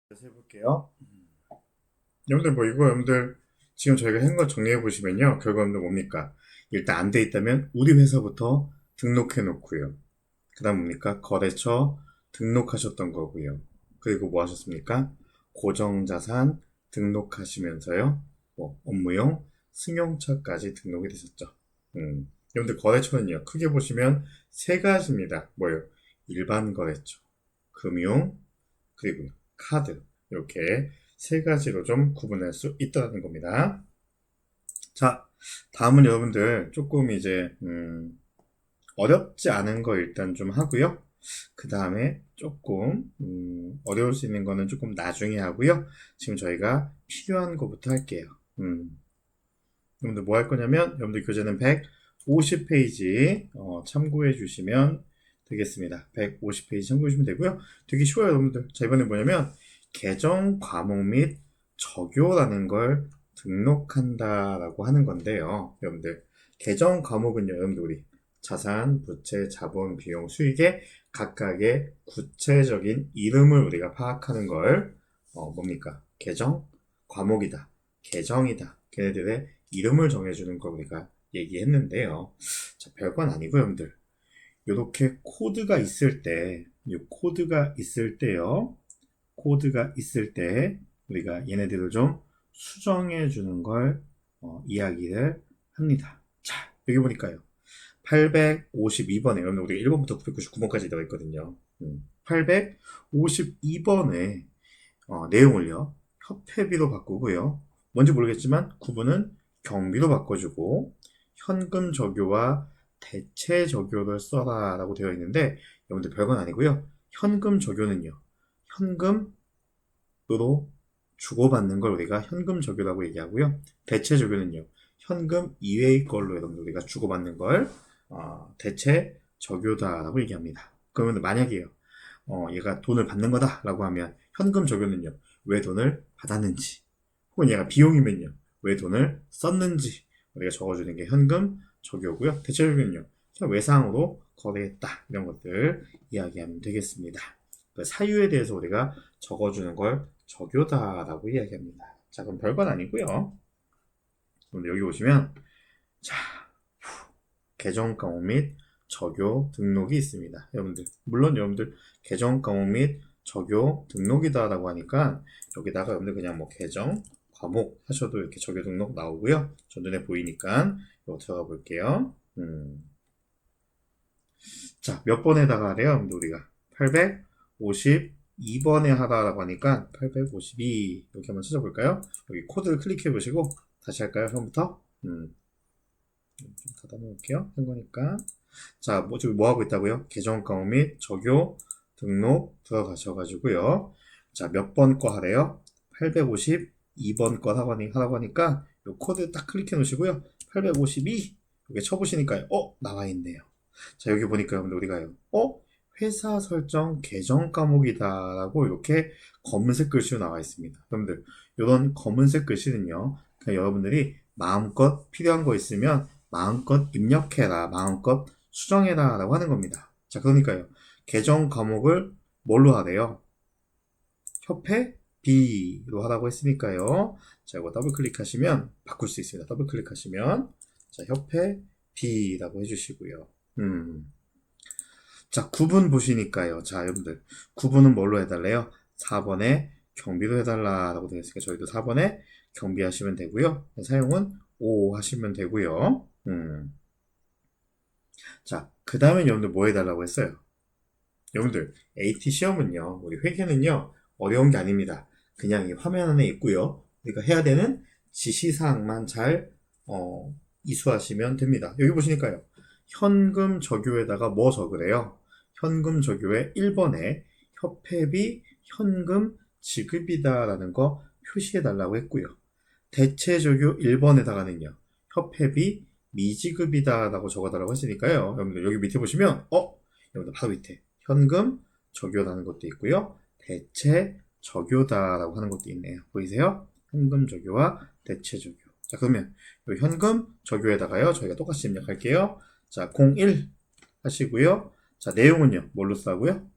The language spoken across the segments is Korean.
그래서 해볼게요. 여러분들 여러분들 지금 저희가 한 거 정리해 보시면요. 결과 여러분들 뭡니까? 일단 안 돼 있다면 우리 회사부터 등록해 놓고요. 그 다음 뭡니까? 거래처 등록하셨던 거고요. 그리고 뭐 하셨습니까? 고정자산 등록하시면서요. 업무용 승용차까지 등록이 되셨죠. 여러분들 거래처는요. 크게 보시면 세 가지입니다. 뭐요? 일반 거래처, 금융, 그리고 카드. 이렇게 세 가지로 좀 구분할 수 있다는 겁니다. 자, 다음은 여러분들 조금 이제 어렵지 않은 거 일단 좀 하고요. 그 다음에 조금 어려울 수 있는 거는 조금 나중에 하고요. 지금 저희가 필요한 거부터 할게요. 여러분들 뭐 할 거냐면 여러분들 교재는 150페이지 참고해 주시면 되겠습니다. 150페이지 참고해 주시면 되고요. 되게 쉬워요, 여러분들. 자, 이번에 뭐냐면 계정 과목 및 적요라는 걸 등록한다라고 하는 건데요. 여러분들 계정 과목은요, 여러분들 우리 자산, 부채, 자본, 비용, 수익의 각각의 구체적인 이름을 우리가 파악하는 걸 뭡니까? 계정 과목이다, 계정이다. 걔네들의 이름을 정해주는 걸 우리가 얘기했는데요. 자, 별건 아니고 여러분들 이렇게 코드가 있을 때, 이 코드가 있을 때요. 코드가 있을 때 우리가 얘네들을 좀 수정해 주는 걸 이야기를 합니다. 자, 여기 보니까요. 852번에 여러분 우리가 1번부터 999번까지 되어 있거든요. 852번에 내용을요. 협회비로 바꾸고요. 뭔지 모르겠지만 9번은 경비로 바꿔주고 현금 적요와 대체 적요를 써라 라고 되어 있는데 여러분들 별건 아니고요. 현금 적요는요. 현금으로 주고받는 걸 우리가 현금 적요라고 얘기하고요. 대체 적요는요. 현금 이외의 걸로 여러분들 우리가 주고받는 걸 대체 적요다라고 얘기합니다. 그러면 만약에요. 얘가 돈을 받는 거다라고 하면 현금 적요는요. 왜 돈을 받았는지 혹은 얘가 비용이면요. 왜 돈을 썼는지 우리가 적어주는 게 현금 적요고요. 대체 적요는요. 그냥 외상으로 거래했다 이런 것들 이야기하면 되겠습니다. 그 사유에 대해서 우리가 적어주는 걸 적요다라고 이야기합니다. 자, 그럼 별건 아니고요. 그런데 여기 보시면 자, 계정 과목 및 적요 등록이 있습니다. 여러분들 물론 여러분들 계정 과목 및 적요 등록이다라고 하니까 여기다가 여러분들 그냥 뭐 계정 과목 하셔도 이렇게 적요 등록 나오고요. 저 눈에 보이니까 이거 들어가 볼게요. 자, 몇 번에다가 하래요? 여러분들 우리가 852번에 하다라고 하니까 852 이렇게 한번 찾아볼까요? 여기 코드를 클릭해 보시고 다시 할까요? 처음부터? 좀 닫아 놓을게요. 한 거니까. 자, 지금 뭐 하고 있다고요? 계정 과목 및 적요 등록 들어가셔가지고요. 자, 몇 번 거 하래요? 852번 거 하라고 하니까 요 코드 딱 클릭해 놓으시고요. 852 이렇게 쳐보시니까요. 나와 있네요. 자, 여기 보니까 여러분들 우리가요. 회사 설정 계정 과목이다라고 이렇게 검은색 글씨로 나와 있습니다. 여러분들 이런 검은색 글씨는요. 그냥 여러분들이 마음껏 필요한 거 있으면 마음껏 입력해라, 마음껏 수정해라 라고 하는 겁니다. 자, 그러니까요. 계정 과목을 뭘로 하래요? 협회 B로 하라고 했으니까요. 자, 이거 더블 클릭하시면 바꿀 수 있습니다. 더블 클릭하시면 자, 협회 B라고 해주시고요. 자, 구분 보시니까요. 자, 여러분들 구분은 뭘로 해달래요? 4번에 경비로 해달라라고 되어 있으니까 저희도 4번에 경비하시면 되고요. 사용은 5 하시면 되고요. 자, 그 다음에 여러분들 뭐 해달라고 했어요? 여러분들 AT 시험은요, 우리 회계는요, 어려운 게 아닙니다. 그냥 이 화면 안에 있고요. 우리가 해야 되는 지시사항만 잘 이수하시면 됩니다. 여기 보시니까요. 현금 적요에다가 뭐 적으래요? 현금 적요에 1번에 협회비 현금 지급이다라는 거 표시해 달라고 했고요. 대체 적요 1번에다가는요. 협회비 미지급이다라고 적어달라고 했으니까요. 여러분들 여기 밑에 보시면 여러분들 바로 밑에 현금 적요라는 것도 있고요. 대체 적요다라고 하는 것도 있네요. 보이세요? 현금 적요와 대체 적요. 자, 그러면 이 현금 적요에다가요. 저희가 똑같이 입력할게요. 자, 01 하시고요. 자, 내용은요. 뭘로 쓰라고요?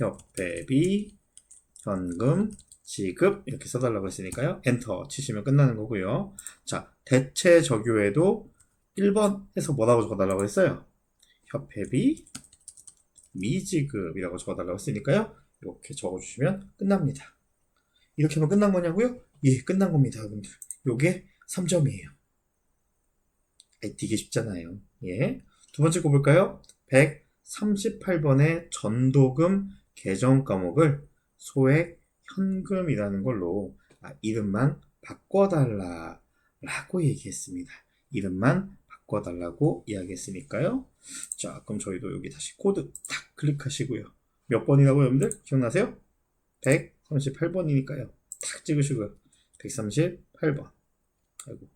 협회비, 현금, 지급 이렇게 써달라고 했으니까요. 엔터 치시면 끝나는 거고요. 자, 대체 적요에도 1번 해서 뭐라고 적어달라고 했어요? 협회비, 미지급이라고 적어달라고 했으니까요. 이렇게 적어주시면 끝납니다. 이렇게 하면 끝난 거냐고요? 예, 끝난 겁니다, 여러분들. 요게 3점이에요. 되게 쉽잖아요. 예. 두 번째 거 볼까요? 138번의 전도금 계정 과목을 소액 현금이라는 걸로 이름만 바꿔달라 라고 얘기했습니다. 이름만 바꿔달라고 이야기했으니까요. 자, 그럼 저희도 여기 다시 코드 탁 클릭하시고요. 몇 번이라고 여러분들? 기억나세요? 138번이니까요. 탁 찍으시고요. 138번. 아이고.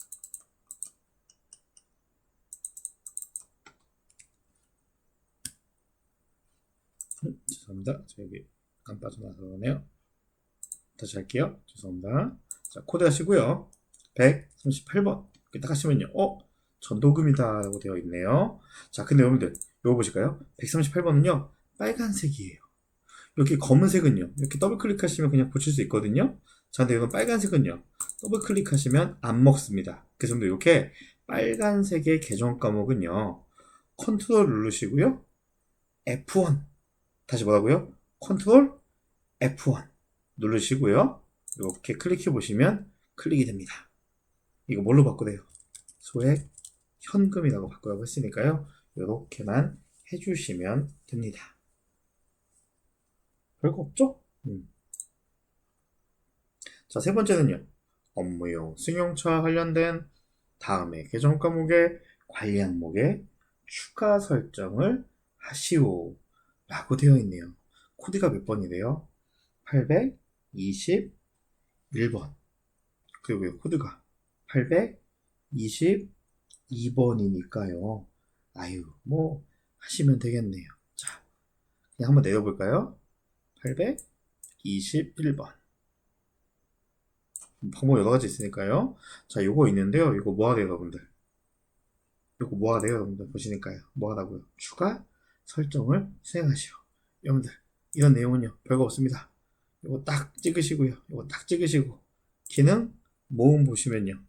죄송합니다. 저 여기 안 빠져나서 그러네요. 다시 할게요. 죄송합니다. 자, 코드 하시고요. 138번. 딱 하시면요. 전도금이다 라고 되어 있네요. 자, 근데 여러분들, 이거 보실까요? 138번은요, 빨간색이에요. 여기 검은색은요, 이렇게 더블 클릭하시면 그냥 붙일 수 있거든요. 자, 근데 이건 빨간색은요, 더블 클릭하시면 안 먹습니다. 그래서 여러분들, 이렇게 빨간색의 계정 과목은요, 컨트롤 누르시고요, F1. 다시 뭐라고요? 컨트롤 F1 누르시고요. 이렇게 클릭해 보시면 클릭이 됩니다. 이거 뭘로 바꾸래요? 소액 현금이라고 바꾸라고 했으니까요. 이렇게만 해주시면 됩니다. 별거 없죠? 자, 세 번째는요. 업무용 승용차 관련된 다음에 계정 과목의 관리 항목에 추가 설정을 하시오 라고 되어 있네요. 코드가 몇 번이래요? 821번. 그리고요, 코드가 822번이니까요. 아유, 뭐, 하시면 되겠네요. 자, 그냥 한번 내려볼까요? 821번. 방법 여러 가지 있으니까요. 자, 요거 있는데요. 이거 뭐 하래요, 여러분들? 요거 뭐 하래요, 여러분들? 보시니까요. 뭐 하라고요? 추가 설정을 수행하시오. 여러분들, 이런 내용은요, 별거 없습니다. 요거 딱 찍으시고요. 요거 딱 찍으시고, 기능, 모음 보시면요.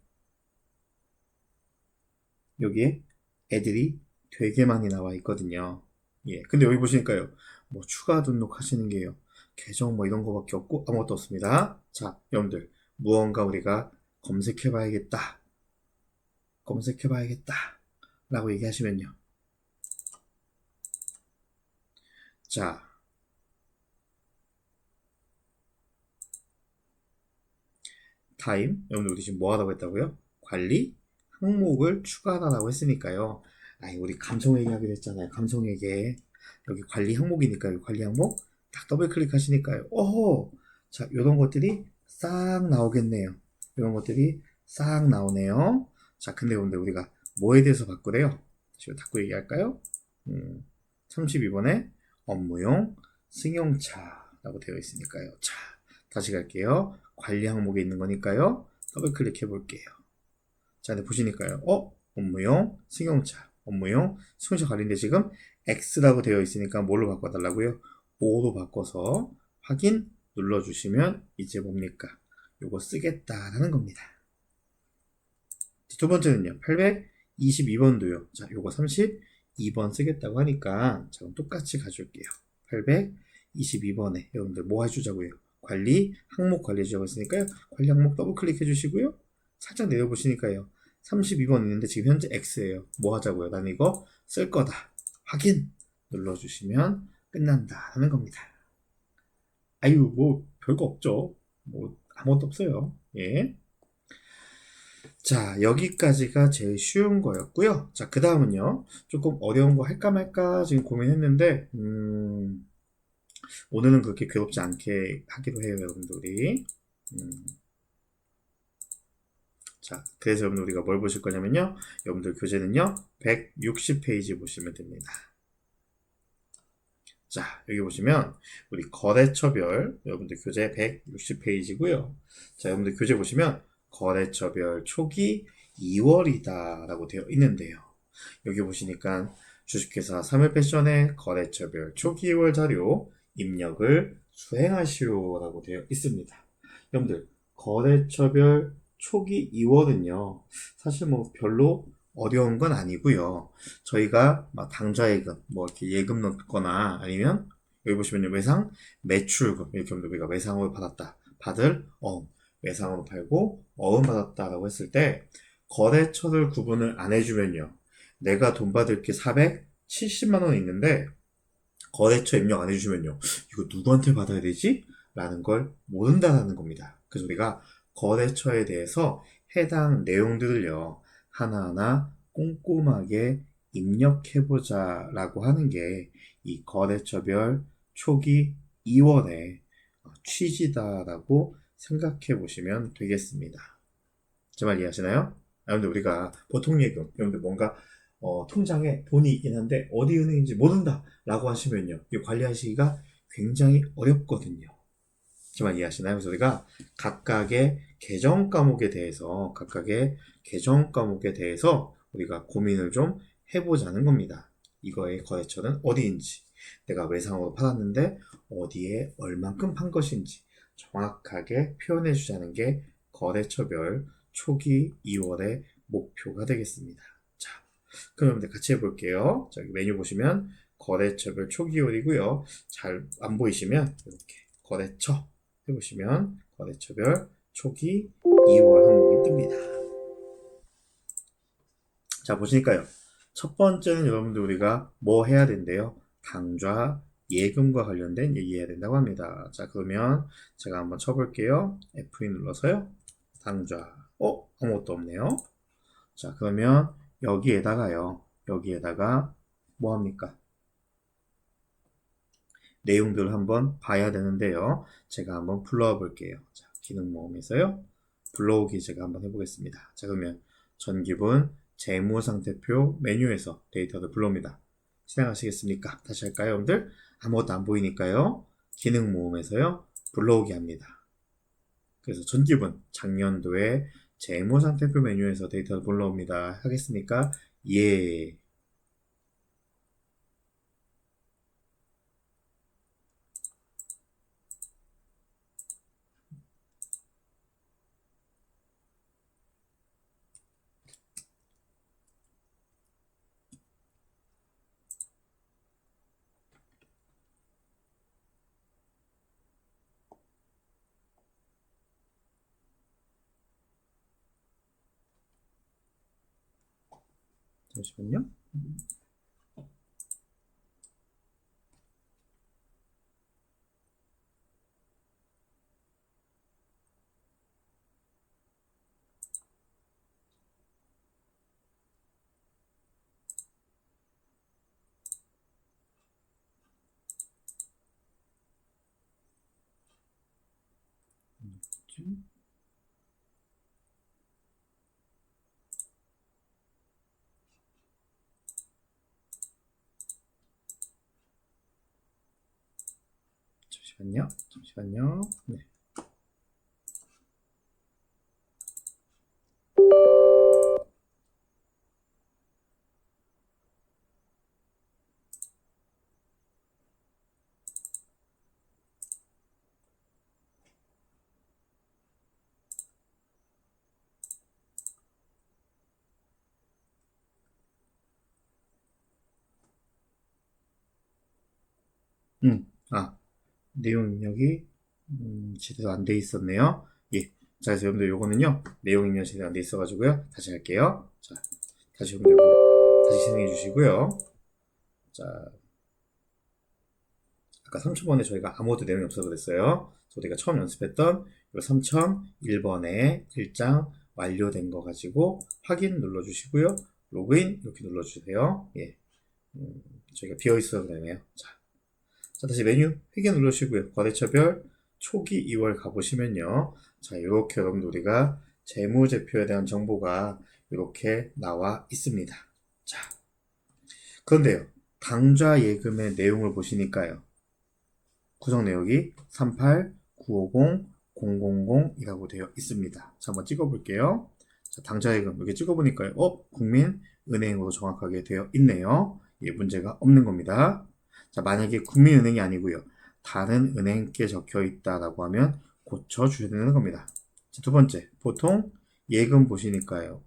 여기에 애들이 되게 많이 나와 있거든요. 예. 근데 여기 보시니까요. 뭐 추가 등록하시는 게요. 계정 뭐 이런 거밖에 없고 아무것도 없습니다. 자, 여러분들 무언가 우리가 검색해 봐야겠다. 검색해 봐야겠다. 라고 얘기하시면요. 자, 타임. 여러분들 우리 지금 뭐 하라고 했다고요? 관리 항목을 추가하라고 했으니까요. 우리 감성회계 하기로 했잖아요. 감성회계. 여기 관리 항목이니까요. 관리 항목 딱 더블 클릭하시니까요. 오호! 자, 이런 것들이 싹 나오겠네요. 이런 것들이 싹 나오네요. 자, 근데 우리가 뭐에 대해서 바꾸래요? 지금 닫고 얘기할까요? 32번에 업무용 승용차라고 되어 있으니까요. 자, 다시 갈게요. 관리 항목에 있는 거니까요. 더블 클릭해 볼게요. 자, 근데 보시니까요. 업무용 승용차. 업무용 승용차 관리인데 지금 X라고 되어 있으니까 뭘로 바꿔달라고요? 5로 바꿔서 확인 눌러주시면 이제 뭡니까? 요거 쓰겠다라는 겁니다. 두 번째는요. 822번도요. 자, 요거 32번 쓰겠다고 하니까 자, 그럼 똑같이 가줄게요. 822번에 여러분들 뭐 해주자고요? 관리 항목 관리 해주자고 했으니까요. 관리 항목 더블 클릭해 주시고요. 살짝 내려보시니까요. 32번 있는데 지금 현재 X예요. 뭐 하자고요? 난 이거 쓸 거다. 확인 눌러주시면 끝난다 하는 겁니다. 아유, 뭐 별거 없죠. 뭐 아무것도 없어요. 예. 자, 여기까지가 제일 쉬운 거였고요. 자, 그 다음은요. 조금 어려운 거 할까 말까 지금 고민했는데 오늘은 그렇게 괴롭지 않게 하기로 해요, 여러분들이. 자, 그래서 여러분들 우리가 뭘 보실 거냐면요. 여러분들 교재는요. 160페이지 보시면 됩니다. 자, 여기 보시면 우리 거래처별 여러분들 교재 160페이지고요. 자, 여러분들 교재 보시면 거래처별 초기 2월이다 라고 되어 있는데요. 여기 보시니까 주식회사 3일 패션의 거래처별 초기 2월 자료 입력을 수행하시오라고 되어 있습니다. 여러분들, 거래처별 초기 2월은요, 사실 뭐 별로 어려운 건 아니고요. 저희가 막 당좌예금, 뭐 이렇게 예금 넣거나 아니면 여기 보시면 외상 매출금 이렇게 하면 우리가 외상으로 받았다. 받을 외상으로 팔고 받았다라고 했을 때 거래처를 구분을 안 해주면요. 내가 돈 받을 게 470만 원 있는데 거래처 입력 안 해주면요. 이거 누구한테 받아야 되지? 라는 걸 모른다는 겁니다. 그래서 우리가 거래처에 대해서 해당 내용들을요. 하나하나 꼼꼼하게 입력해보자 라고 하는 게 이 거래처별 초기 2월의 취지다라고 생각해 보시면 되겠습니다. 제 말 이해하시나요? 여러분들 우리가 보통 예금, 여러분들 뭔가 통장에 돈이 있긴 한데 어디 은행인지 모른다 라고 하시면요. 이 관리하시기가 굉장히 어렵거든요. 제 말 이해하시나요? 그래서 우리가 각각의 계정 과목에 대해서 우리가 고민을 좀 해보자는 겁니다. 이거의 거래처는 어디인지, 내가 외상으로 팔았는데 어디에 얼만큼 판 것인지 정확하게 표현해 주자는 게 거래처별 초기 2월의 목표가 되겠습니다. 자, 그럼 여러분들 같이 해볼게요. 자, 여기 메뉴 보시면 거래처별 초기 2월이고요. 잘 안 보이시면 이렇게 거래처 해보시면 거래처별 초기 2월 항목이 뜹니다. 자, 보시니까요. 첫 번째는 여러분들 우리가 뭐 해야 된대요? 당좌 예금과 관련된 얘기해야 된다고 합니다. 자, 그러면 제가 한번 쳐볼게요. F2 눌러서요. 당좌. 아무것도 없네요. 자, 그러면 여기에다가 뭐 합니까? 내용들을 한번 봐야 되는데요. 제가 한번 불러와 볼게요. 자, 기능 모음에서요. 불러오기 제가 한번 해보겠습니다. 자, 그러면 전기분 재무상태표 메뉴에서 데이터를 불러옵니다. 실행하시겠습니까? 다시 할까요, 여러분들? 아무것도 안 보이니까요. 기능 모음에서요. 불러오기 합니다. 그래서 전기분 작년도에 재무상태표 메뉴에서 데이터를 불러옵니다. 하겠습니까? 예. 잠시만요. 잠시만요. 네. 내용 입력이 제대로 안 돼 있었네요. 예. 자, 그래서 여러분들 요거는요. 내용 입력 제대로 안 돼 있어가지고요. 다시 할게요. 자, 다시 여러분들 요거 다시 진행해 주시고요. 자, 아까 3,000번에 저희가 아무것도 내용이 없어서 그랬어요. 우리가 처음 연습했던 요 3,001번에 1장 완료된 거 가지고 확인 눌러주시고요. 로그인 이렇게 눌러주세요. 예. 저희가 비어있어서 그러네요. 자, 다시 메뉴 회계 누르시고요. 거래처별 초기 2월 가보시면요. 자, 이렇게 여러분들 우리가 재무제표에 대한 정보가 이렇게 나와 있습니다. 자, 그런데요. 당좌 예금의 내용을 보시니까요. 구성 내역이 38, 950, 000이라고 되어 있습니다. 자, 한번 찍어볼게요. 자, 당좌 예금 이렇게 찍어보니까요. 국민은행으로 정확하게 되어 있네요. 예, 문제가 없는 겁니다. 자, 만약에 국민은행이 아니고요. 다른 은행께 적혀 있다라고 하면 고쳐주셔야 되는 겁니다. 자, 두 번째, 보통 예금 보시니까요.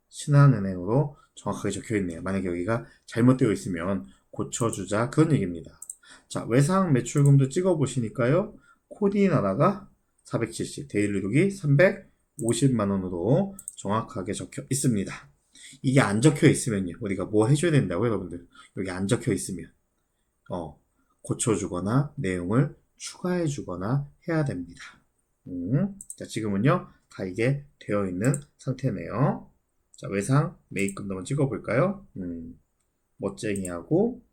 신한은행으로 정확하게 적혀 있네요. 만약에 여기가 잘못되어 있으면 고쳐주자 그런 얘기입니다. 자, 외상 매출금도 찍어 보시니까요. 코디 나라가 470, 데일리룩이 350만 원으로 정확하게 적혀 있습니다. 이게 안 적혀 있으면요. 우리가 뭐 해줘야 된다고 여러분들. 여기 안 적혀 있으면 고쳐주거나 내용을 추가해주거나 해야 됩니다. 자, 지금은요, 다 이게 되어 있는 상태네요. 자, 외상, 매입금도 한번 찍어볼까요? 멋쟁이하고,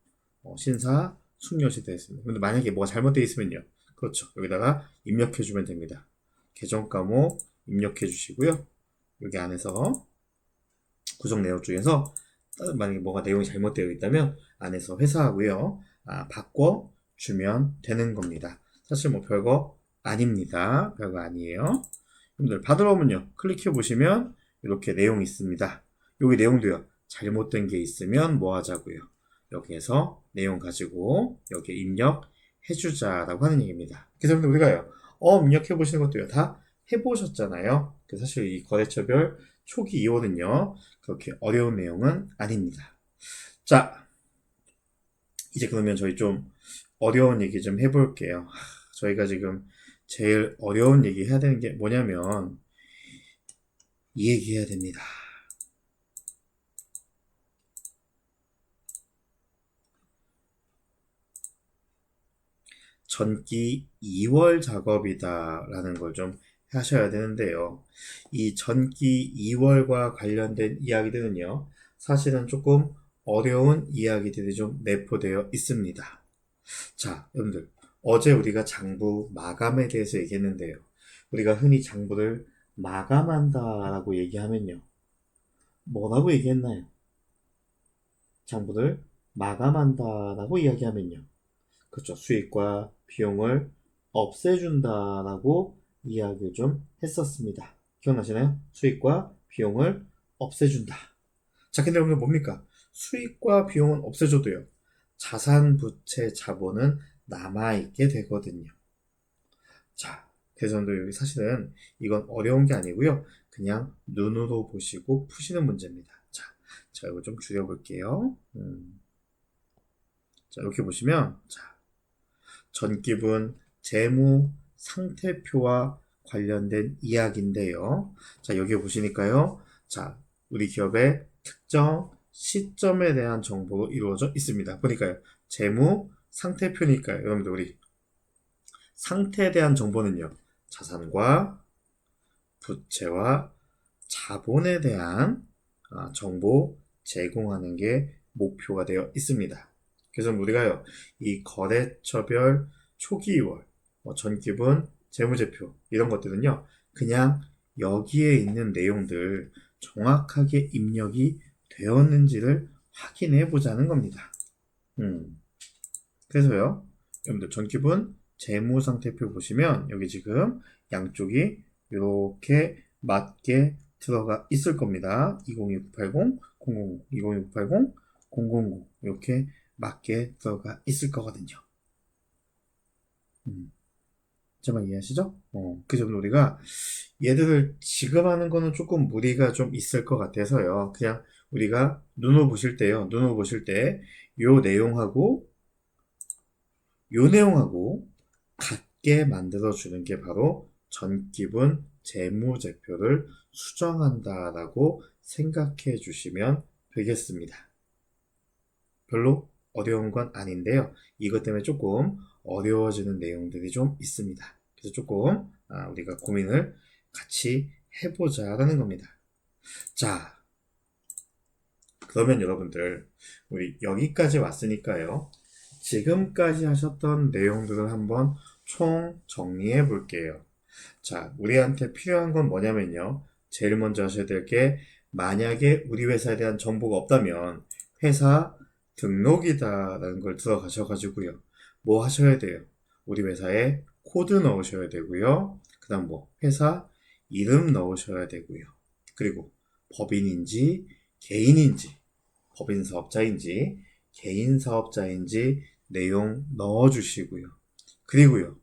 신사, 숙녀시 되어 있습니다. 근데 만약에 뭐가 잘못되어 있으면요. 그렇죠. 여기다가 입력해주면 됩니다. 계정 과목 입력해주시고요. 여기 안에서 구성 내용 중에서 만약에 뭐가 내용이 잘못되어 있다면 안에서 회사하고요. 바꿔주면 되는 겁니다. 사실 뭐 별거 아닙니다. 별거 아니에요. 여러분들 받으러 오면요. 클릭해 보시면 이렇게 내용이 있습니다. 여기 내용도요. 잘못된 게 있으면 뭐 하자고요. 여기에서 내용 가지고 여기에 입력해주자라고 하는 얘기입니다. 그래서 여러분들 우리가요. 입력해 보시는 것도요. 다 해보셨잖아요. 그래서 사실 이 거래처별 초기 이원은요. 그렇게 어려운 내용은 아닙니다. 자, 이제 그러면 저희 좀 어려운 얘기 좀 해볼게요. 저희가 지금 제일 어려운 얘기 해야 되는 게 뭐냐면 이 얘기 해야 됩니다. 전기 2월 작업이다 라는 걸 좀 하셔야 되는데요. 이 전기 2월과 관련된 이야기들은요. 사실은 조금 어려운 이야기들이 좀 내포되어 있습니다. 자, 여러분들 어제 우리가 장부 마감에 대해서 얘기했는데요. 우리가 흔히 장부를 마감한다라고 얘기하면요. 뭐라고 얘기했나요? 장부를 마감한다라고 이야기하면요. 그렇죠. 수익과 비용을 없애준다라고 이야기를 좀 했었습니다. 기억나시나요? 수익과 비용을 없애준다. 자, 근데 오늘 뭡니까? 수익과 비용은 없애줘도요. 자산, 부채, 자본은 남아있게 되거든요. 자, 그래서 여러분들 사실은 이건 어려운 게 아니고요. 그냥 눈으로 보시고 푸시는 문제입니다. 자, 제가 이거 좀 줄여볼게요. 자, 이렇게 보시면, 자, 전기분 재무 상태표와 관련된 이야기인데요. 자, 여기 보시니까요. 자, 우리 기업의 특정 시점에 대한 정보로 이루어져 있습니다. 보니까요. 재무 상태표니까요. 여러분들 우리 상태에 대한 정보는요. 자산과 부채와 자본에 대한 정보 제공하는 게 목표가 되어 있습니다. 그래서 우리가요, 이 거래처별 초기이월, 전기분, 재무제표 이런 것들은요, 그냥 여기에 있는 내용들 정확하게 입력이 되었는지를 확인해 보자는 겁니다. 그래서요, 여러분들 전기분, 재무상태표 보시면 여기 지금 양쪽이 이렇게 맞게 들어가 있을 겁니다. 202980, 000, 202980, 000 이렇게 맞게 들어가 있을 거거든요. 정말 이해하시죠? 그래서 우리가 얘들을 지금 하는 거는 조금 무리가 좀 있을 것 같아서요. 그냥 우리가 눈으로 보실 때요. 눈으로 보실 때 요 내용하고 요 내용하고 같게 만들어 주는 게 바로 전기분 재무제표를 수정한다라고 생각해 주시면 되겠습니다. 별로 어려운 건 아닌데요. 이것 때문에 조금 어려워지는 내용들이 좀 있습니다. 그래서 조금 우리가 고민을 같이 해보자라는 겁니다. 자, 그러면 여러분들 우리 여기까지 왔으니까요. 지금까지 하셨던 내용들을 한번 총 정리해 볼게요. 자, 우리한테 필요한 건 뭐냐면요. 제일 먼저 하셔야 될 게 만약에 우리 회사에 대한 정보가 없다면 회사 등록이다라는 걸 들어가셔가지고요. 뭐 하셔야 돼요? 우리 회사에 코드 넣으셔야 되고요. 그 다음 뭐 회사 이름 넣으셔야 되고요. 그리고 법인인지 개인인지 법인 사업자인지 개인 사업자인지 내용 넣어주시고요. 그리고요,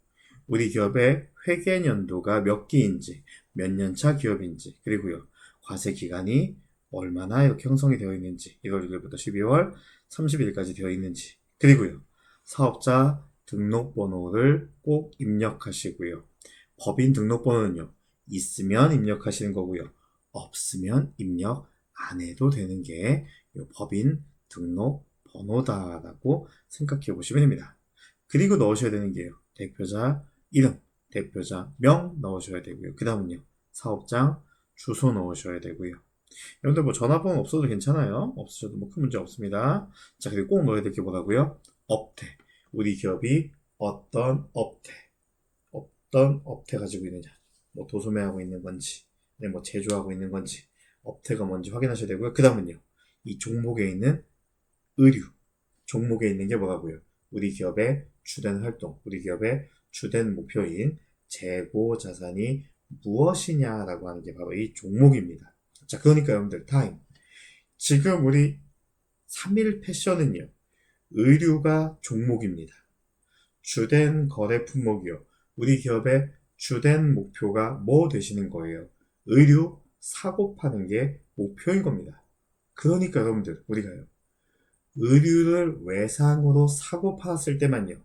우리 기업의 회계연도가 몇 기인지, 몇 년차 기업인지, 그리고요, 과세 기간이 얼마나 이렇게 형성이 되어 있는지, 1월 1일부터 12월 30일까지 되어 있는지, 그리고요, 사업자 등록번호를 꼭 입력하시고요. 법인 등록번호는요, 있으면 입력하시는 거고요. 없으면 입력 안 해도 되는 게 법인 등록번호다라고 생각해 보시면 됩니다. 그리고 넣으셔야 되는 게요, 대표자 이름, 대표자 명 넣으셔야 되고요. 그 다음은요, 사업장 주소 넣으셔야 되고요. 여러분들 뭐 전화번호 없어도 괜찮아요. 없으셔도 뭐 큰 문제 없습니다. 자, 그리고 꼭 넣어야 될 게 뭐라고요? 업태. 우리 기업이 어떤 업태 가지고 있느냐. 뭐 도소매하고 있는 건지, 뭐 제조하고 있는 건지, 업태가 뭔지 확인하셔야 되고요. 그 다음은요, 이 종목에 있는 의류. 종목에 있는 게 뭐라고요? 우리 기업의 주된 활동, 우리 기업의 주된 목표인 재고 자산이 무엇이냐라고 하는 게 바로 이 종목입니다. 자, 그러니까 여러분들 타임. 지금 우리 3일 패션은요, 의류가 종목입니다. 주된 거래 품목이요. 우리 기업의 주된 목표가 뭐 되시는 거예요? 의류 사고 파는 게 목표인 겁니다. 그러니까 여러분들, 우리가요, 의류를 외상으로 사고 팔았을 때만요,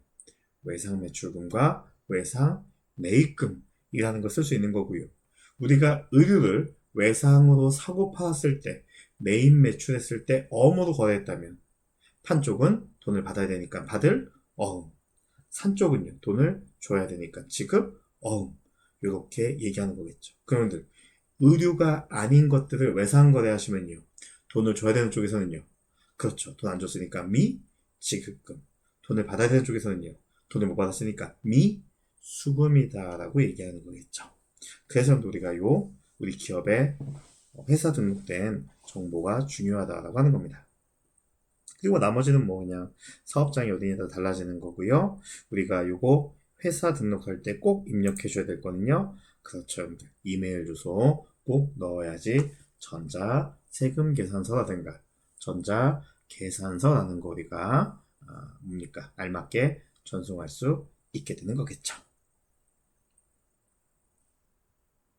외상 매출금과 외상 매입금이라는 걸 쓸 수 있는 거고요. 우리가 의류를 외상으로 사고 팔았을 때, 매입 매출했을 때 어음으로 거래했다면, 판 쪽은 돈을 받아야 되니까 받을 어음, 산 쪽은요, 돈을 줘야 되니까 지급 어음, 이렇게 얘기하는 거겠죠. 그런데 의류가 아닌 것들을 외상 거래하시면요, 돈을 줘야 되는 쪽에서는요, 그렇죠, 돈 안 줬으니까 미 지급금, 돈을 받아야 되는 쪽에서는요, 돈을 못 받았으니까 미 수금이다라고 얘기하는 거겠죠. 그래서 우리가 우리 기업의 회사 등록된 정보가 중요하다라고 하는 겁니다. 그리고 나머지는 뭐 그냥 사업장이 어디냐에 따라 달라지는 거고요. 우리가 요거 회사 등록할 때 꼭 입력해 줘야 될 거는요, 그렇죠, 여러분들. 이메일 주소 꼭 넣어야지 전자 세금 계산서라든가 전자 계산서라는 거 우리가 뭡니까, 알맞게 전송할 수 있게 되는 거겠죠.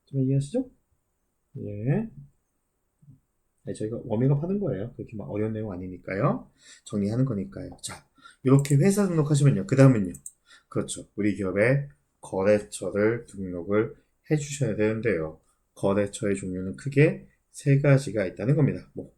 좀 이해하시죠? 예. 네, 저희가 워밍업 하는 거예요. 그렇게 막 어려운 내용 아니니까요. 정리하는 거니까요. 자, 이렇게 회사 등록하시면요. 그 다음은요, 그렇죠, 우리 기업의 거래처를 등록을 해주셔야 되는데요. 거래처의 종류는 크게 세 가지가 있다는 겁니다. 뭐,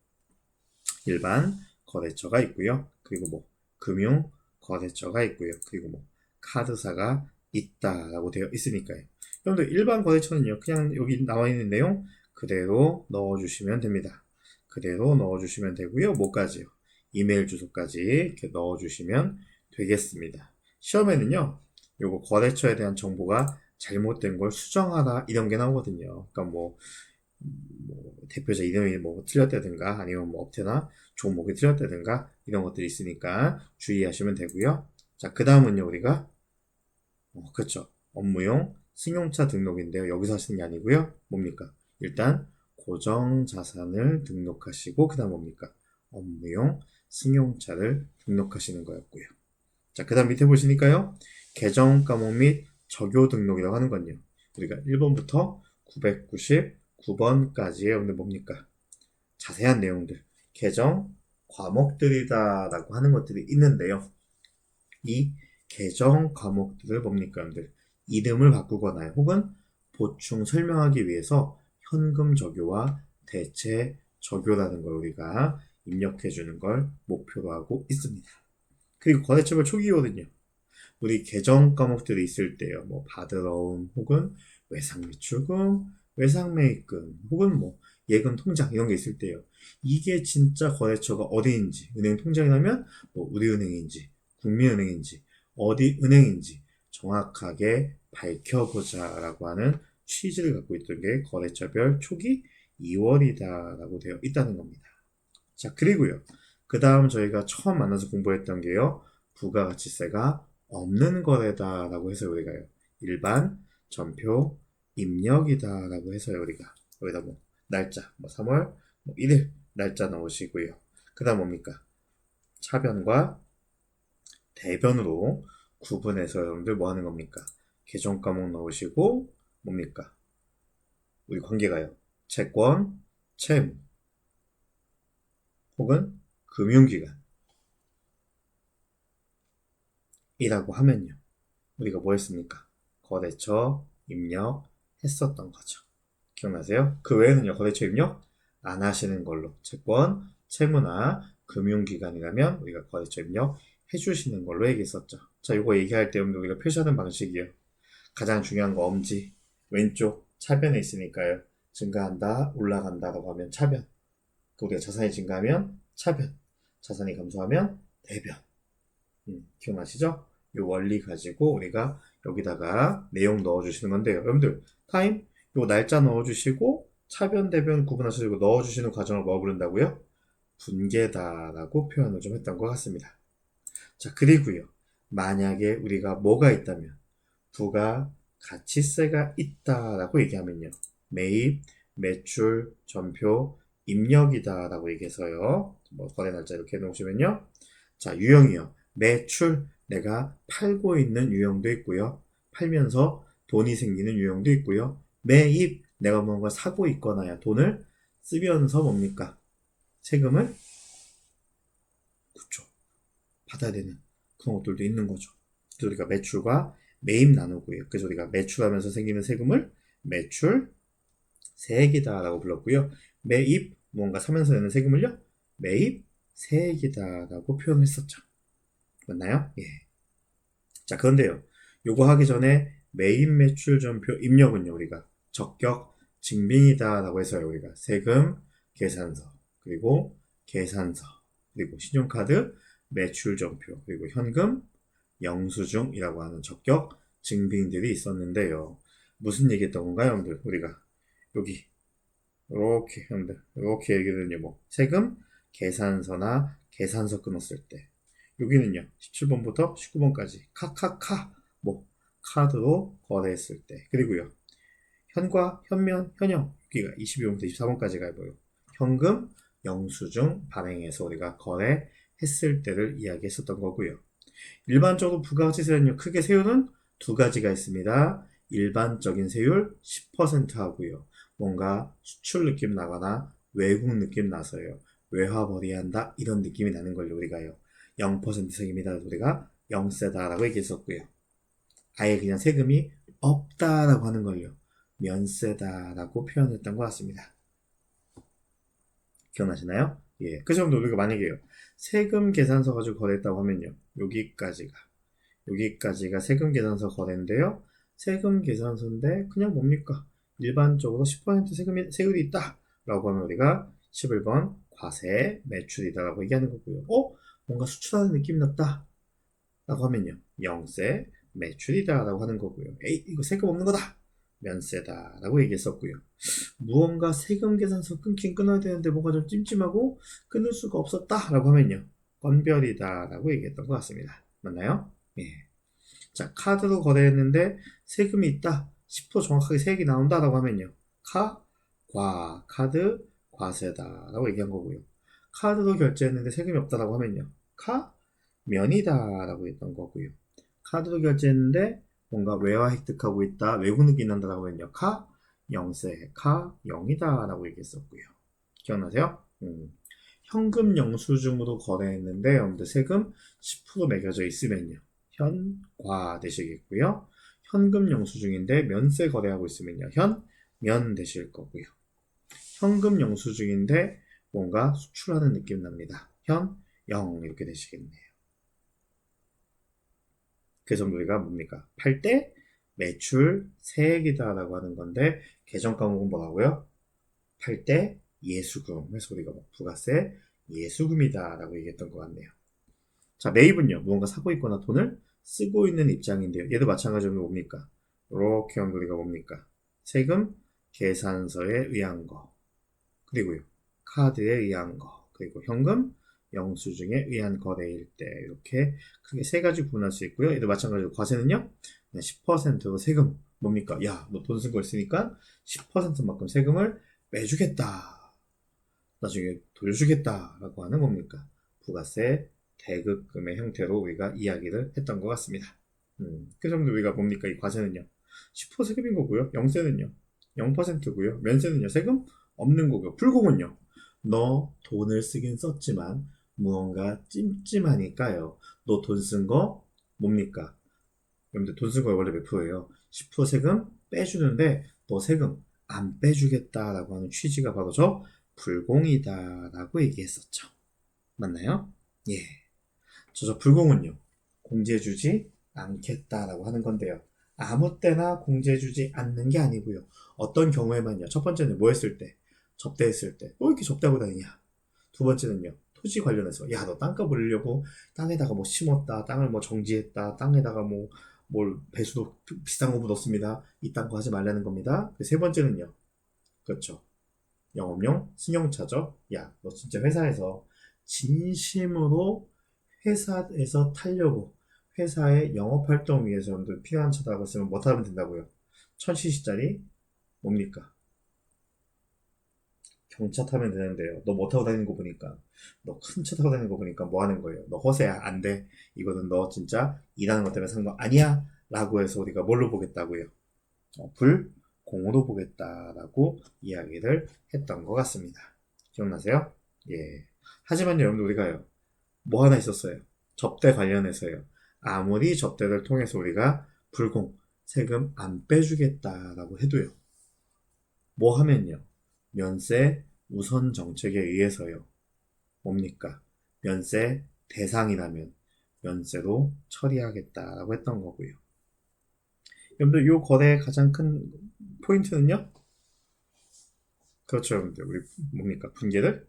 일반 거래처가 있고요. 그리고 뭐, 금융 거래처가 있고요. 그리고 뭐, 카드사가 있다라고 되어 있으니까요. 여러분들 일반 거래처는요, 그냥 여기 나와 있는 내용 그대로 넣어주시면 됩니다. 그대로 넣어주시면 되고요. 뭐까지요? 이메일 주소까지 이렇게 넣어주시면 되겠습니다. 시험에는요, 요거 거래처에 대한 정보가 잘못된 걸 수정하라 이런 게 나오거든요. 그러니까 뭐 대표자 이름이 뭐 틀렸다든가 아니면 뭐 업태나 종목이 틀렸다든가 이런 것들이 있으니까 주의하시면 되고요. 자, 그 다음은요, 우리가 그렇죠, 업무용 승용차 등록인데요. 여기서 하시는 게 아니고요. 뭡니까? 일단 고정자산을 등록하시고 그 다음 뭡니까? 업무용 승용차를 등록하시는 거였고요. 자, 그 다음 밑에 보시니까요, 계정 과목 및 적요 등록이라고 하는 건요, 우리가 1번부터 999번까지의 여러분들 뭡니까? 자세한 내용들, 계정 과목들이다 라고 하는 것들이 있는데요. 이 계정 과목들을 뭡니까, 여러분들? 이름을 바꾸거나 혹은 보충 설명하기 위해서 현금 적요와 대체 적요라는 걸 우리가 입력해 주는 걸 목표로 하고 있습니다. 그리고 거래처별 초기거든요. 우리 계정 과목들이 있을 때요, 뭐 받으러온 혹은 외상매출금, 외상매입금 혹은 뭐 예금 통장 이런 게 있을 때요, 이게 진짜 거래처가 어디인지, 은행 통장이라면 뭐 우리은행인지 국민은행인지 어디 은행인지 정확하게 밝혀보자라고 하는 취지를 갖고 있던 게 거래처별 초기 2월이다 라고 되어 있다는 겁니다. 자, 그리고요, 그 다음 저희가 처음 만나서 공부했던 게요, 부가가치세가 없는 거래다 라고 해서 우리가요, 일반 전표 입력이다 라고 해서 우리가 여기다 뭐 날짜 뭐 3월 뭐 1일 날짜 넣으시고요. 그 다음 뭡니까? 차변과 대변으로 구분해서 여러분들 뭐 하는 겁니까? 계정 과목 넣으시고 뭡니까? 우리 관계가요. 채권, 채무 혹은 금융기관 이라고 하면요. 우리가 뭐 했습니까? 거래처 입력했었던 거죠. 기억나세요? 그 외에는요. 거래처 입력 안 하시는 걸로 채권, 채무나 금융기관이라면 우리가 거래처 입력 해주시는 걸로 얘기했었죠. 자, 이거 얘기할 때 우리가 표시하는 방식이요. 가장 중요한 거 엄지 왼쪽 차변에 있으니까요. 증가한다, 올라간다라고 하면 차변. 우리가 자산이 증가하면 차변, 자산이 감소하면 대변. 기억나시죠? 이 원리 가지고 우리가 여기다가 내용 넣어주시는 건데요. 여러분들 타임 요 날짜 넣어주시고 차변, 대변 구분하시고 넣어주시는 과정을 뭐 부른다고요? 분계다라고 표현을 좀 했던 것 같습니다. 자, 그리고요. 만약에 우리가 뭐가 있다면 부가가치세가 있다라고 얘기하면요. 매입, 매출, 전표, 입력이다라고 얘기해서요. 뭐 거래 날짜 이렇게 해놓으시면요. 자, 유형이요. 매출, 내가 팔고 있는 유형도 있고요. 팔면서 돈이 생기는 유형도 있고요. 매입, 내가 뭔가 사고 있거나 돈을 쓰면서 뭡니까? 세금을 그쵸 받아야 되는 그런 것들도 있는 거죠. 그래서 우리가 매출과 매입 나누고요. 그래서 우리가 매출하면서 생기는 세금을 매출 세액이다라고 불렀고요. 매입, 뭔가 사면서 내는 세금을요. 매입 세액이다라고 표현했었죠. 맞나요? 예. 자, 그런데요. 요거 하기 전에 매입 매출 전표 입력은요. 우리가 적격 증빙이다라고 해서요. 우리가 세금 계산서, 그리고 계산서, 그리고 신용카드 매출 전표, 그리고 현금 영수증이라고 하는 적격 증빙들이 있었는데요. 무슨 얘기했던 건가요, 여러분들? 우리가 여기 이렇게 여러분들 이렇게 얘기는요. 뭐 세금 계산서나 계산서 끊었을 때 여기는요. 17번부터 19번까지 카카카 뭐 카드로 거래했을 때 그리고요. 현과 현면 현형 여기가 22번부터 24번까지가 뭐요. 현금 영수증 발행해서 우리가 거래했을 때를 이야기했었던 거고요. 일반적으로 부가가치세는요. 크게 세율은 두 가지가 있습니다. 일반적인 세율 10% 하고요. 뭔가 수출 느낌 나거나 외국 느낌 나서요. 외화벌이한다 이런 느낌이 나는 걸로 우리가요. 0% 세금이다 우리가 0세다라고 얘기했었고요. 아예 그냥 세금이 없다라고 하는 걸요. 면세다라고 표현했던 것 같습니다. 기억나시나요? 예. 그 정도 우리가 만약에요. 세금 계산서 가지고 거래했다고 하면요. 여기까지가 세금 계산서 거래인데요. 세금 계산서인데 그냥 뭡니까? 일반적으로 10% 세율이 있다 라고 하면 우리가 11번 과세 매출이다 라고 얘기하는 거고요. 뭔가 수출하는 느낌이 났다 라고 하면요. 영세 매출이다 라고 하는 거고요. 에이 이거 세금 없는 거다 면세다 라고 얘기했었고요. 무언가 세금 계산서 끊긴 끊어야 되는데 뭔가 좀 찜찜하고 끊을 수가 없었다 라고 하면요. 건별이다 라고 얘기했던 것 같습니다. 맞나요? 예. 자, 카드로 거래했는데 세금이 있다. 10% 정확하게 세액이 나온다라고 하면요. 카드, 과세다라고 얘기한 거고요. 카드로 결제했는데 세금이 없다라고 하면요. 면이다라고 했던 거고요. 카드로 결제했는데 뭔가 외화 획득하고 있다. 외국 느낌이 난다라고 하면요. 영세, 영이다라고 얘기했었고요. 기억나세요? 현금 영수증으로 거래했는데 여러분들 세금 10% 매겨져 있으면요. 현과 되시겠고요. 현금 영수증인데 면세 거래하고 있으면요. 면 되실 거고요. 현금 영수증인데 뭔가 수출하는 느낌 납니다. 영 이렇게 되시겠네요. 그래서 우리가 뭡니까? 팔 때 매출 세액이다라고 하는 건데 계정 과목은 뭐라고요? 팔 때 예수금. 그래서 우리가 부가세 예수금이다라고 얘기했던 것 같네요. 자, 매입은요. 무언가 사고 있거나 돈을 쓰고 있는 입장인데요. 얘도 마찬가지로 뭡니까? 이렇게 하면 우리가 뭡니까? 세금 계산서에 의한 거. 그리고요. 카드에 의한 거. 그리고 현금 영수증에 의한 거래일 때 이렇게 크게 세 가지 구분할 수 있고요. 얘도 마찬가지로 과세는요. 10% 세금. 뭡니까? 야, 너 돈 쓴 거 있으니까 10%만큼 세금을 빼주겠다. 나중에 돌려주겠다. 라고 하는 뭡니까? 부가세 대급금의 형태로 우리가 이야기를 했던 것 같습니다. 그래서 우리가 뭡니까? 이 과세는요. 10% 세금인 거고요. 영세는요. 0%고요. 면세는요. 세금 없는 거고요. 불공은요. 너 돈을 쓰긴 썼지만 무언가 찜찜하니까요. 너 돈 쓴 거 뭡니까? 여러분들 돈 쓴 거 원래 몇 프로예요? 10% 세금 빼주는데 너 세금 안 빼주겠다라고 하는 취지가 바로 저 불공이다라고 얘기했었죠. 맞나요? 예. 저 불공은요. 공제해주지 않겠다라고 하는 건데요. 아무 때나 공제해주지 않는 게 아니고요. 어떤 경우에만요. 첫 번째는 뭐 했을 때? 접대했을 때. 또 이렇게 접대하고 다니냐? 두 번째는요. 토지 관련해서 야, 너 땅값 올리려고 땅에다가 뭐 심었다, 땅을 뭐 정지했다, 땅에다가 뭐 뭘 배수도 비싼 거 묻었습니다. 이딴 거 하지 말라는 겁니다. 세 번째는요. 그렇죠. 영업용 승용차죠. 야, 너 진짜 회사에서 진심으로 회사에서 타려고 회사의 영업활동 위해서 여러분들 필요한 차다고 쓰면 뭐 타면 된다고요? 1000cc짜리 뭡니까? 경차 타면 되는데요. 너 뭐 타고 다니는 거 보니까 너 큰 차 타고 다니는 거 보니까 뭐 하는 거예요? 너 허세야. 안 돼. 이거는 너 진짜 일하는 것 때문에 산 거 아니야. 라고 해서 우리가 뭘로 보겠다고요? 불공으로 보겠다라고 이야기를 했던 것 같습니다. 기억나세요? 예. 하지만 여러분들 우리가요. 뭐 하나 있었어요. 접대 관련해서요. 아무리 접대를 통해서 우리가 불공, 세금 안 빼주겠다라고 해도요. 뭐 하면요. 면세 우선 정책에 의해서요. 뭡니까? 면세 대상이라면 면세로 처리하겠다라고 했던 거고요. 여러분들 이 거래의 가장 큰 포인트는요. 그렇죠, 여러분들. 우리 뭡니까? 분계를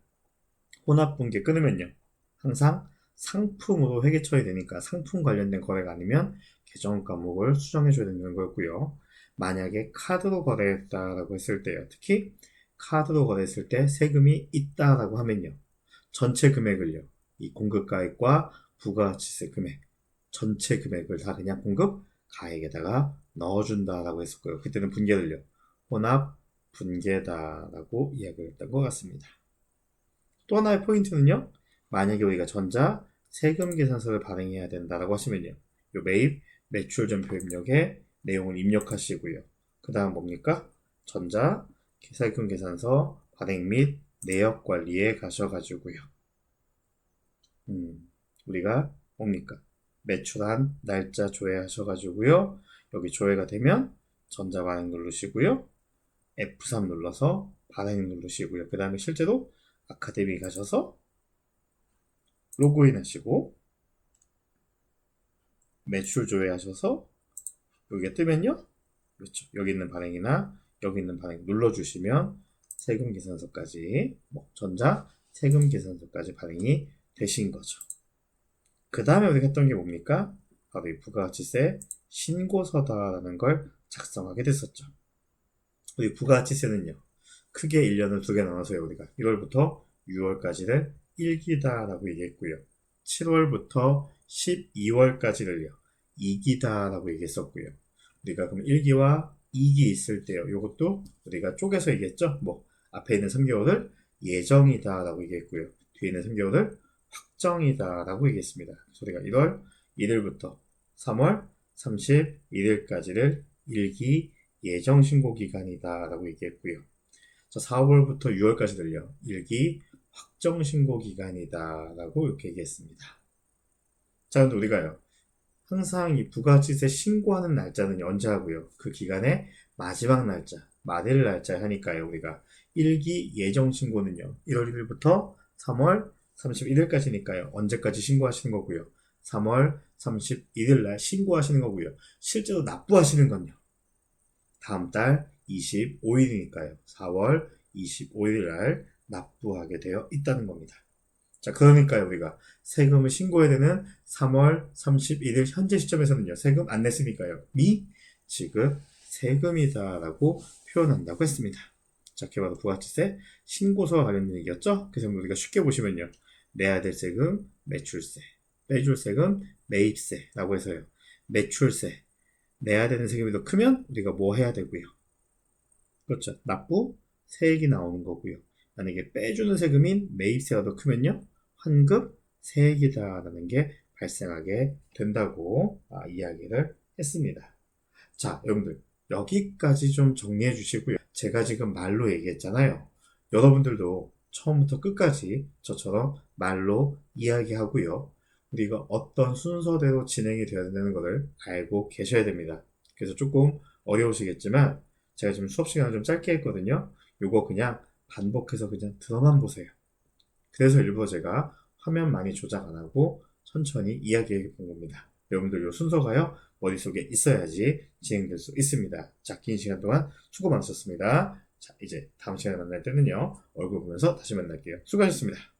혼합 분계 끊으면요. 항상 상품으로 회계 처리되니까 상품 관련된 거래가 아니면 계정 과목을 수정해줘야 되는 거였고요. 만약에 카드로 거래했다라고 했을 때요. 특히 카드로 거래했을 때 세금이 있다라고 하면요. 전체 금액을요. 이 공급가액과 부가가치세 금액 전체 금액을 다 그냥 공급 가액에다가 넣어준다라고 했었고요. 그때는 분계를요. 혼합 분계다라고 이야기를 했던 것 같습니다. 또 하나의 포인트는요. 만약에 우리가 전자 세금 계산서를 발행해야 된다라고 하시면요. 요 매입 매출 전표 입력에 내용을 입력하시고요. 그 다음 뭡니까? 전자 세금 계산서 발행 및 내역 관리에 가셔가지고요. 우리가 뭡니까? 매출한 날짜 조회하셔가지고요. 여기 조회가 되면 전자 발행 누르시고요. F3 눌러서 발행 누르시고요. 그 다음에 실제로 아카데미 가셔서 로그인 하시고 매출 조회하셔서 여기에 뜨면요. 그렇죠. 여기 있는 발행이나 여기 있는 발행 눌러주시면 세금 계산서까지 전자 세금 계산서까지 발행이 되신 거죠. 그 다음에 우리가 했던 게 뭡니까? 바로 이 부가가치세 신고서다라는 걸 작성하게 됐었죠. 우리 부가가치세는요. 크게 1년을 두 개 나눠서요. 우리가 1월부터 6월까지를 1기다라고 얘기했고요. 7월부터 12월까지를요. 2기다라고 얘기했었고요. 우리가 그럼 1기와 2기 있을 때요. 이것도 우리가 쪼개서 얘기했죠. 앞에 있는 3개월을 예정이다라고 얘기했고요. 뒤에 있는 3개월을 확정이다라고 얘기했습니다. 그래서 우리가 1월 1일부터 3월 31일까지를 1기 예정신고기간이다라고 얘기했고요. 4월부터 6월까지를요. 1기 확정신고기간이다라고 이렇게 얘기했습니다. 자, 근데 우리가요. 항상 이 부가가치세 신고하는 날짜는 언제 하고요? 그 기간의 마지막 날짜, 말일 날짜에 하니까요. 우리가 1기 예정신고는요. 1월 1일부터 3월 31일까지니까요. 언제까지 신고하시는 거고요. 3월 31일 날 신고하시는 거고요. 실제로 납부하시는 건요. 다음 달 25일이니까요. 4월 25일 날 납부하게 되어 있다는 겁니다. 자, 그러니까요, 우리가 세금을 신고해야 되는 3월 31일 현재 시점에서는요, 세금 안 냈으니까요, 미지급 세금이다라고 표현한다고 했습니다. 자, 그게 바로 부가가치세 신고서와 관련된 얘기였죠? 그래서 우리가 쉽게 보시면요, 내야 될 세금 매출세, 빼줄 세금 매입세라고 해서요, 매출세, 내야 되는 세금이 더 크면 우리가 뭐 해야 되고요. 그렇죠. 납부 세액이 나오는 거고요. 만약에 빼주는 세금인 매입세가 더 크면요. 환급 세액이다라는 게 발생하게 된다고 이야기를 했습니다. 자, 여러분들 여기까지 좀 정리해 주시고요. 제가 지금 말로 얘기했잖아요. 여러분들도 처음부터 끝까지 저처럼 말로 이야기하고요. 우리가 어떤 순서대로 진행이 되어야 되는 것을 알고 계셔야 됩니다. 그래서 조금 어려우시겠지만 제가 지금 수업 시간을 좀 짧게 했거든요. 요거 그냥 반복해서 그냥 들어만 보세요. 그래서 일부러 제가 화면 많이 조작 안 하고 천천히 이야기해 본 겁니다. 여러분들 요 순서가요, 머릿속에 있어야지 진행될 수 있습니다. 자, 긴 시간 동안 수고 많으셨습니다. 자, 이제 다음 시간에 만날 때는요, 얼굴 보면서 다시 만날게요. 수고하셨습니다.